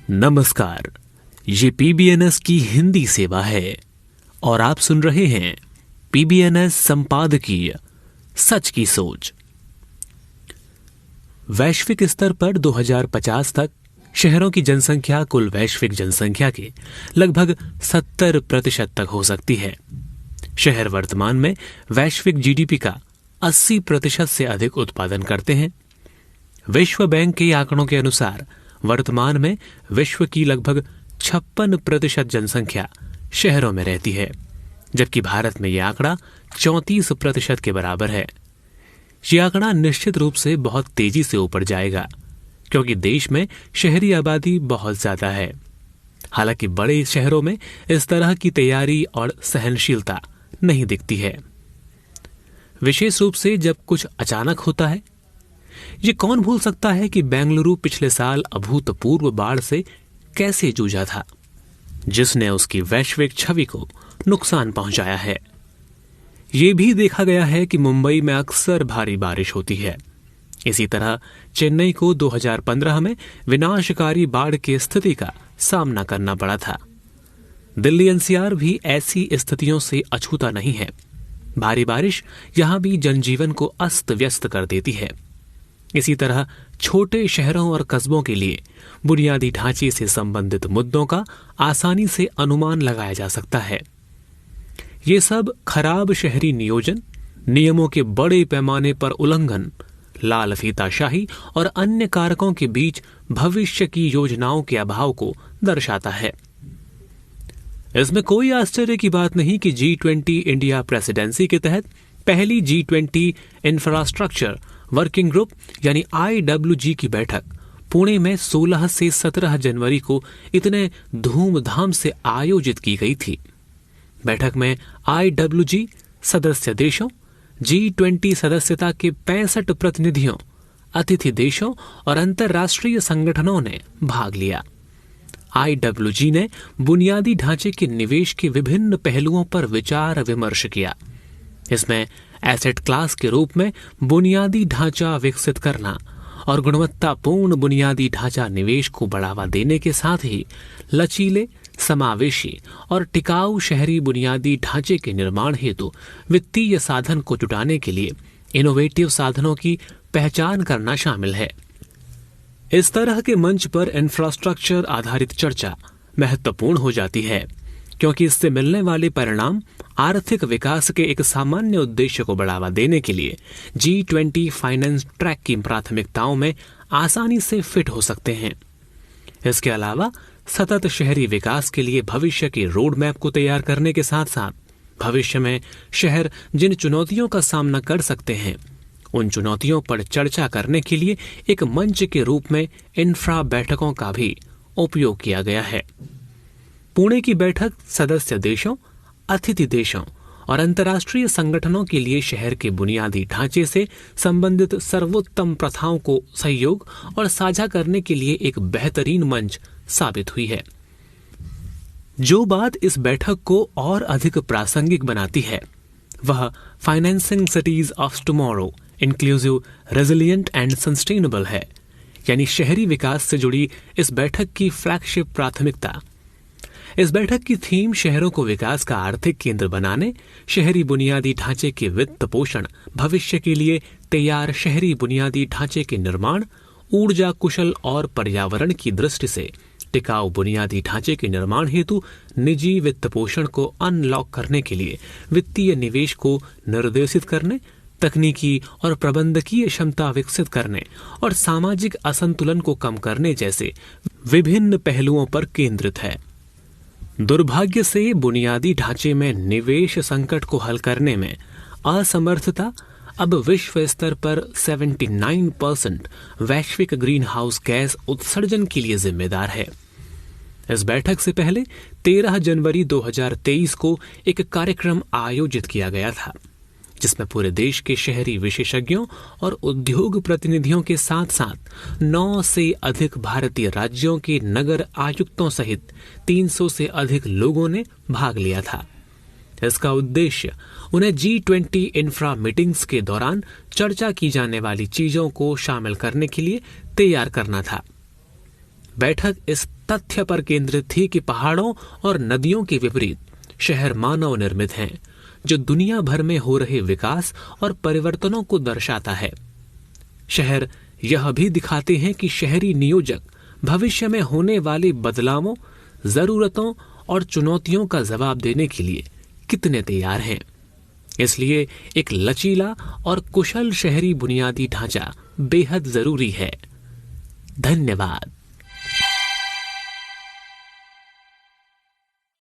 नमस्कार, ये पीबीएनएस की हिंदी सेवा है और आप सुन रहे हैं पीबीएनएस संपादकीय सच की सोच। वैश्विक स्तर पर 2050 तक शहरों की जनसंख्या कुल वैश्विक जनसंख्या के लगभग 70% तक हो सकती है। शहर वर्तमान में वैश्विक जीडीपी का 80% से अधिक उत्पादन करते हैं। विश्व बैंक के आंकड़ों के अनुसार वर्तमान में विश्व की लगभग 56% जनसंख्या शहरों में रहती है, जबकि भारत में यह आंकड़ा 34% के बराबर है। यह आंकड़ा निश्चित रूप से बहुत तेजी से ऊपर जाएगा, क्योंकि देश में शहरी आबादी बहुत ज्यादा है। हालांकि बड़े शहरों में इस तरह की तैयारी और सहनशीलता नहीं दिखती है, विशेष रूप से जब कुछ अचानक होता है। ये कौन भूल सकता है कि बेंगलुरु पिछले साल अभूतपूर्व बाढ़ से कैसे जूझा था, जिसने उसकी वैश्विक छवि को नुकसान पहुंचाया है। ये भी देखा गया है कि मुंबई में अक्सर भारी बारिश होती है। इसी तरह चेन्नई को 2015 में विनाशकारी बाढ़ की स्थिति का सामना करना पड़ा था। दिल्ली एनसीआर भी ऐसी स्थितियों से अछूता नहीं है। भारी बारिश यहां भी जनजीवन को अस्त व्यस्त कर देती है। इसी तरह छोटे शहरों और कस्बों के लिए बुनियादी ढांचे से संबंधित मुद्दों का आसानी से अनुमान लगाया जा सकता है। ये सब खराब शहरी नियोजन, नियमों के बड़े पैमाने पर उल्लंघन, लाल फीताशाही और अन्य कारकों के बीच भविष्य की योजनाओं के अभाव को दर्शाता है। इसमें कोई आश्चर्य की बात नहीं कि G20 इंडिया प्रेसिडेंसी के तहत पहली G20 इंफ्रास्ट्रक्चर वर्किंग ग्रुप यानी IWG की बैठक पुणे में 16 से 17 जनवरी को इतने धूमधाम से आयोजित की गई थी। बैठक में IWG सदस्य देशों, G20 सदस्यता के 65 प्रतिनिधियों, अतिथि देशों और अंतर्राष्ट्रीय संगठनों ने भाग लिया। IWG ने बुनियादी ढांचे के निवेश के विभिन्न पहलुओं पर विचार विमर्श किया। इसमें एसेट क्लास के रूप में बुनियादी ढांचा विकसित करना और गुणवत्तापूर्ण बुनियादी ढांचा निवेश को बढ़ावा देने के साथ ही लचीले, समावेशी और टिकाऊ शहरी बुनियादी ढांचे के निर्माण हेतु वित्तीय साधन को जुटाने के लिए इनोवेटिव साधनों की पहचान करना शामिल है। इस तरह के मंच पर इंफ्रास्ट्रक्चर आधारित चर्चा महत्वपूर्ण हो जाती है, क्योंकि इससे मिलने वाले परिणाम आर्थिक विकास के एक सामान्य उद्देश्य को बढ़ावा देने के लिए G20 फाइनेंस ट्रैक की प्राथमिकताओं में आसानी से फिट हो सकते हैं। इसके अलावा सतत शहरी विकास के लिए भविष्य के रोड मैप को तैयार करने के साथ साथ भविष्य में शहर जिन चुनौतियों का सामना कर सकते हैं, उन चुनौतियों पर चर्चा करने के लिए एक मंच के रूप में इंफ्रा बैठकों का भी उपयोग किया गया है। पुणे की बैठक सदस्य देशों, अतिथि देशों और अंतर्राष्ट्रीय संगठनों के लिए शहर के बुनियादी ढांचे से संबंधित सर्वोत्तम प्रथाओं को सहयोग और साझा करने के लिए एक बेहतरीन मंच साबित हुई है। जो बात इस बैठक को और अधिक प्रासंगिक बनाती है, वह financing cities of tomorrow inclusive, resilient and sustainable है, यानी शहरी विकास से जुड़ी इस बैठक की फ्लैगशिप प्राथमिकता। इस बैठक की थीम शहरों को विकास का आर्थिक केंद्र बनाने, शहरी बुनियादी ढांचे के वित्त पोषण, भविष्य के लिए तैयार शहरी बुनियादी ढांचे के निर्माण, ऊर्जा कुशल और पर्यावरण की दृष्टि से टिकाऊ बुनियादी ढांचे के निर्माण हेतु निजी वित्त पोषण को अनलॉक करने के लिए वित्तीय निवेश को निर्देशित करने, तकनीकी और प्रबंधकीय क्षमता विकसित करने और सामाजिक असंतुलन को कम करने जैसे विभिन्न पहलुओं पर केंद्रित है। दुर्भाग्य से बुनियादी ढांचे में निवेश संकट को हल करने में असमर्थता अब विश्व स्तर पर 79% वैश्विक ग्रीन हाउस गैस उत्सर्जन के लिए जिम्मेदार है। इस बैठक से पहले 13 जनवरी 2023 को एक कार्यक्रम आयोजित किया गया था, जिसमें पूरे देश के शहरी विशेषज्ञों और उद्योग प्रतिनिधियों के साथ साथ 9 से अधिक भारतीय राज्यों के नगर आयुक्तों सहित 300 से अधिक लोगों ने भाग लिया था। इसका उद्देश्य उन्हें G20 इंफ्रा मीटिंग्स के दौरान चर्चा की जाने वाली चीजों को शामिल करने के लिए तैयार करना था। बैठक इस तथ्य पर केंद्रित थी कि पहाड़ों और नदियों के विपरीत शहर मानव निर्मित हैं, जो दुनिया भर में हो रहे विकास और परिवर्तनों को दर्शाता है। शहर यह भी दिखाते हैं कि शहरी नियोजक भविष्य में होने वाले बदलावों, जरूरतों और चुनौतियों का जवाब देने के लिए कितने तैयार हैं। इसलिए एक लचीला और कुशल शहरी बुनियादी ढांचा बेहद जरूरी है। धन्यवाद।